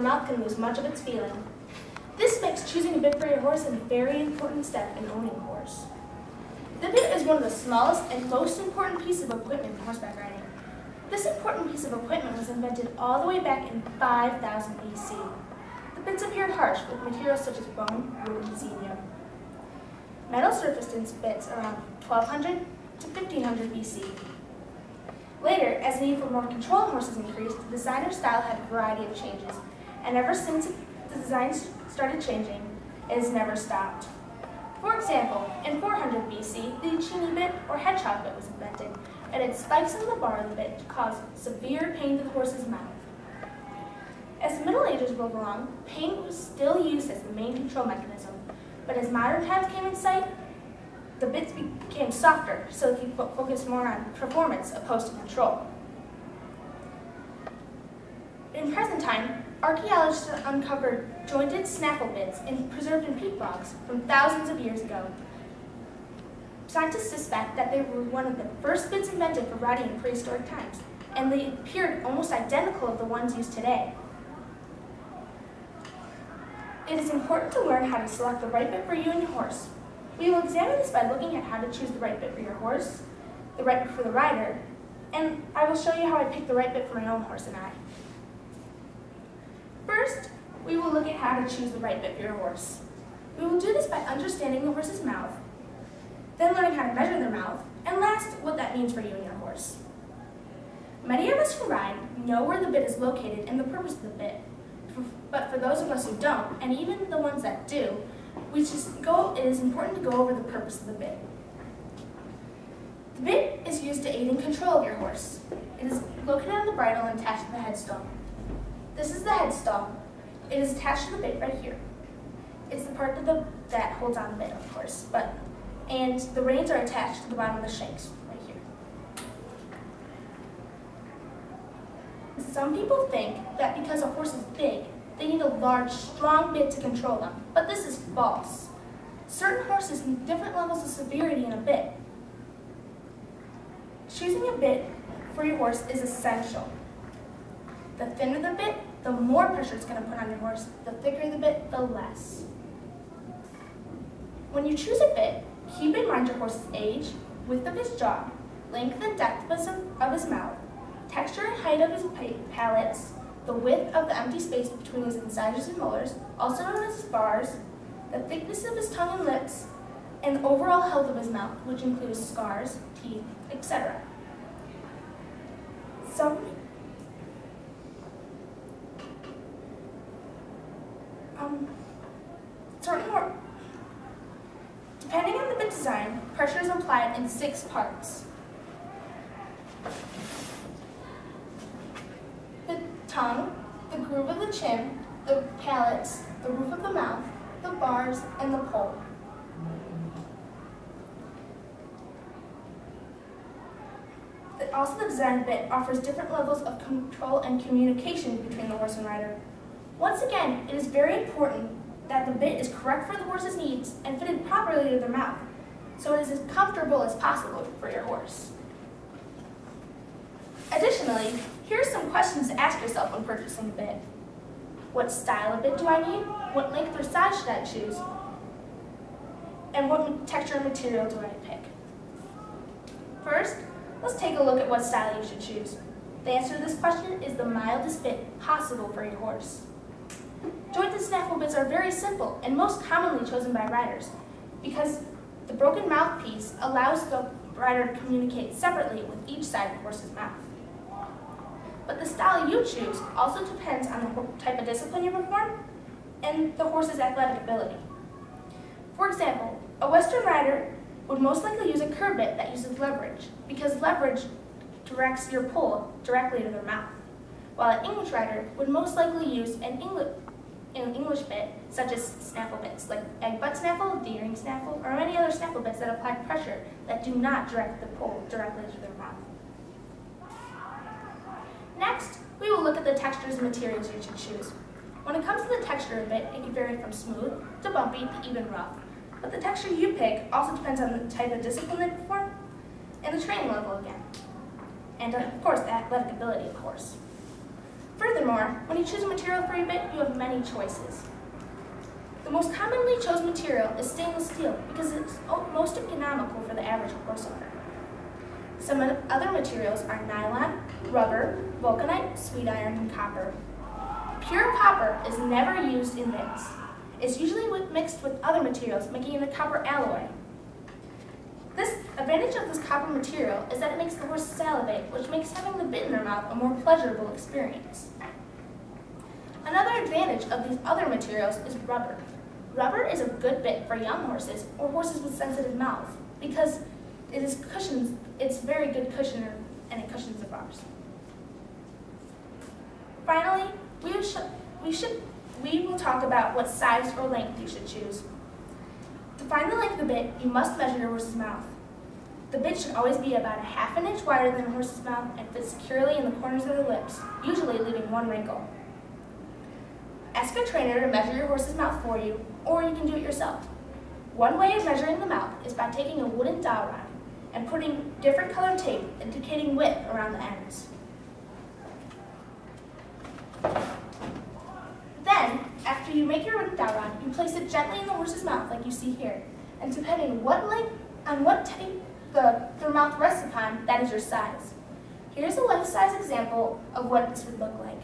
your mouth can lose much of its feeling. This makes choosing a bit for your horse a very important step in owning a horse. The bit is one of the smallest and most important pieces of equipment in horseback riding. This important piece of equipment was invented all the way back in 5000 BC. The bits appeared harsh with materials such as bone, wood, and sinew. Metal surfaced in bits around 1200 to 1500 BC. Later, as the need for more control in horses increased, the designer's style had a variety of changes, and ever since the designs started changing, it has never stopped. For example, in 400 BC, the Uccini bit, or hedgehog bit, was invented, and its spikes in the bar of the bit caused severe pain to the horse's mouth. As the Middle Ages rolled along, pain was still used as the main control mechanism, but as modern times came in sight, the bits became softer, so they could focus more on performance opposed to control. In present time, archaeologists uncovered jointed snaffle bits preserved in peat bogs from thousands of years ago. Scientists suspect that they were one of the first bits invented for riding in prehistoric times, and they appeared almost identical to the ones used today. It is important to learn how to select the right bit for you and your horse. We will examine this by looking at how to choose the right bit for your horse, the right bit for the rider, and I will show you how I picked the right bit for my own horse and I. First, we will look at how to choose the right bit for your horse. We will do this by understanding the horse's mouth, then learning how to measure their mouth, and last, what that means for you and your horse. Many of us who ride know where the bit is located and the purpose of the bit, but for those of us who don't, and even the ones that do, it is important to go over the purpose of the bit. The bit is used to aid in control of your horse. It is located on the bridle and attached to the headstall. This is the headstall. It is attached to the bit right here. It's the part that holds on the bit, of course, and the reins are attached to the bottom of the shanks right here. Some people think that because a horse is big, they need a large, strong bit to control them, but this is false. Certain horses need different levels of severity in a bit. Choosing a bit for your horse is essential. The thinner the bit, the more pressure it's going to put on your horse. The thicker the bit, the less. When you choose a bit, keep in mind your horse's age, width of his jaw, length and depth of his mouth, texture and height of his palates, the width of the empty space between his incisors and molars, also known as bars, the thickness of his tongue and lips, and the overall health of his mouth, which includes scars, teeth, etc. Depending on the bit design, pressure is applied in 6 parts. The tongue, the groove of the chin, the palates, the roof of the mouth, the bars, and the pole. Also, the design bit offers different levels of control and communication between the horse and rider. Once again, it is very important that the bit is correct for the horse's needs and fitted properly to their mouth, so it is as comfortable as possible for your horse. Additionally, here are some questions to ask yourself when purchasing a bit. What style of bit do I need? What length or size should I choose? And what texture and material do I pick? First, let's take a look at what style you should choose. The answer to this question is the mildest bit possible for your horse. Jointed snaffle bits are very simple and most commonly chosen by riders because the broken mouthpiece allows the rider to communicate separately with each side of the horse's mouth. But the style you choose also depends on the type of discipline you perform and the horse's athletic ability. For example, a Western rider would most likely use a curb bit that uses leverage because leverage directs your pull directly to their mouth, while an English rider would most likely use an English bit, such as snaffle bits, like egg butt snaffle, D-ring snaffle, or any other snaffle bits that apply pressure that do not direct the pull directly to their mouth. Next, we will look at the textures and materials you should choose. When it comes to the texture of it, it can vary from smooth to bumpy to even rough. But the texture you pick also depends on the type of discipline they perform and the training level again. And of course, the athletic ability of the horse. Furthermore, when you choose a material for your bit, you have many choices. The most commonly chosen material is stainless steel because it's most economical for the average horse owner. Some other materials are nylon, rubber, vulcanite, sweet iron, and copper. Pure copper is never used in bits. It's usually mixed with other materials, making it a copper alloy. This advantage of this copper material is that it makes the horse salivate, which makes having the bit in their mouth a more pleasurable experience. Another advantage of these other materials is rubber. Rubber is a good bit for young horses or horses with sensitive mouths because it's very good cushioner and it cushions the bars. Finally, we will talk about what size or length you should choose. To find the length of the bit, you must measure your horse's mouth. The bit should always be about a ½ an inch wider than a horse's mouth and fit securely in the corners of their lips, usually leaving one wrinkle. Ask a trainer to measure your horse's mouth for you, or you can do it yourself. One way of measuring the mouth is by taking a wooden dowel rod and putting different colored tape indicating width around the ends. Then, after you make your wooden dowel rod, you place it gently in the horse's mouth like you see here. And depending on what tape their mouth rests upon, that is your size. Here's a life-size example of what this would look like.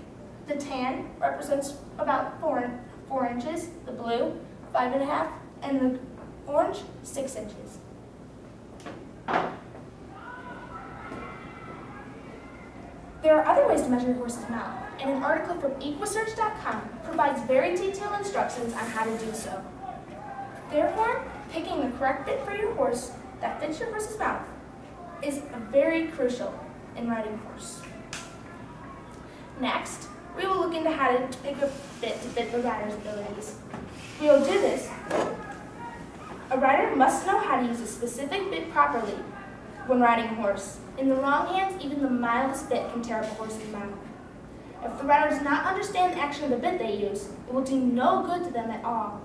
The tan represents about 4 inches, the blue 5.5, and the orange 6 inches. There are other ways to measure your horse's mouth, and an article from equisearch.com provides very detailed instructions on how to do so. Therefore, picking the correct bit for your horse that fits your horse's mouth is very crucial in riding a horse. Next, we will look into how to pick a bit to fit the rider's abilities. We will do this. A rider must know how to use a specific bit properly when riding a horse. In the wrong hands, even the mildest bit can tear up a horse's mouth. If the rider does not understand the action of the bit they use, it will do no good to them at all.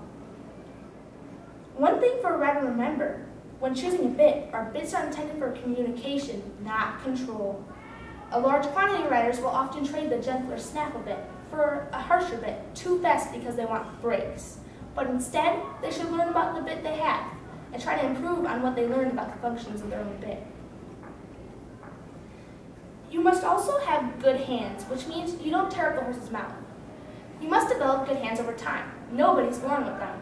One thing for a rider to remember, when choosing a bit, our bits are intended for communication, not control. A large quantity of riders will often trade the gentler snaffle bit for a harsher bit, too fast because they want breaks. But instead, they should learn about the bit they have and try to improve on what they learned about the functions of their own bit. You must also have good hands, which means you don't tear up the horse's mouth. You must develop good hands over time. Nobody's born with them.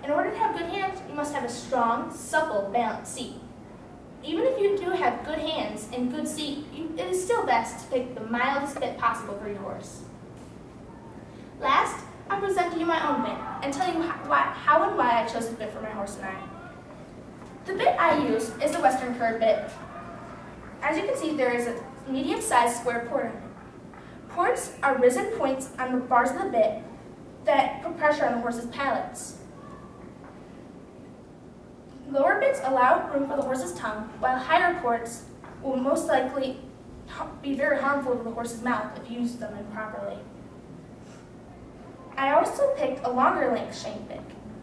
In order to have good hands, you must have a strong, supple, balanced seat. Even if you do have good hands and good seat, it is still best to pick the mildest bit possible for your horse. Last, I'll present to you my own bit and tell you how and why I chose this bit for my horse and I. The bit I use is the Western curve bit. As you can see, there is a medium-sized square port on it. Ports are risen points on the bars of the bit that put pressure on the horse's palates. Lower bits allow room for the horse's tongue, while higher ports will most likely be very harmful to the horse's mouth if you use them improperly. I also picked a longer length shank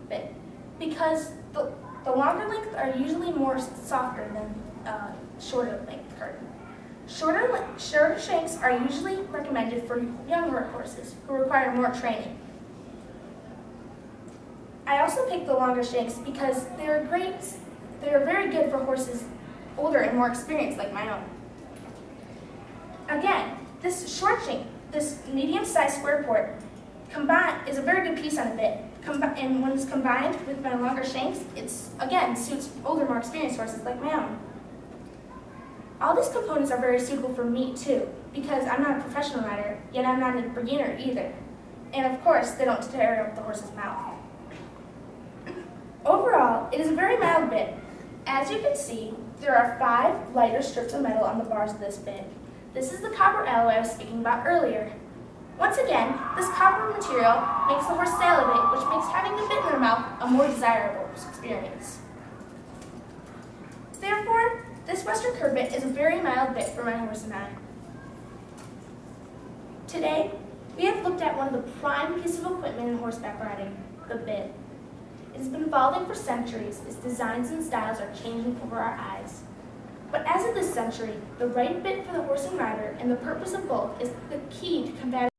bit because the longer lengths are usually more softer than shorter length curtain. Shorter shanks are usually recommended for younger horses who require more training. I also picked the longer shanks because they are very good for horses older and more experienced like my own. Again, this short shank, this medium-sized square port, is a very good piece on a bit. And when it's combined with my longer shanks, again suits older, more experienced horses like my own. All these components are very suitable for me too, because I'm not a professional rider, yet I'm not a beginner either. And of course, they don't tear up the horse's mouth. Overall, it is a very mild bit. As you can see, there are 5 lighter strips of metal on the bars of this bit. This is the copper alloy I was speaking about earlier. Once again, this copper material makes the horse salivate, which makes having the bit in their mouth a more desirable experience. Therefore, this Western curve bit is a very mild bit for my horse and I. Today, we have looked at one of the prime pieces of equipment in horseback riding, the bit. It has been evolving for centuries. Its designs and styles are changing before our eyes. But as of this century, the right bit for the horse and rider and the purpose of both is the key to combating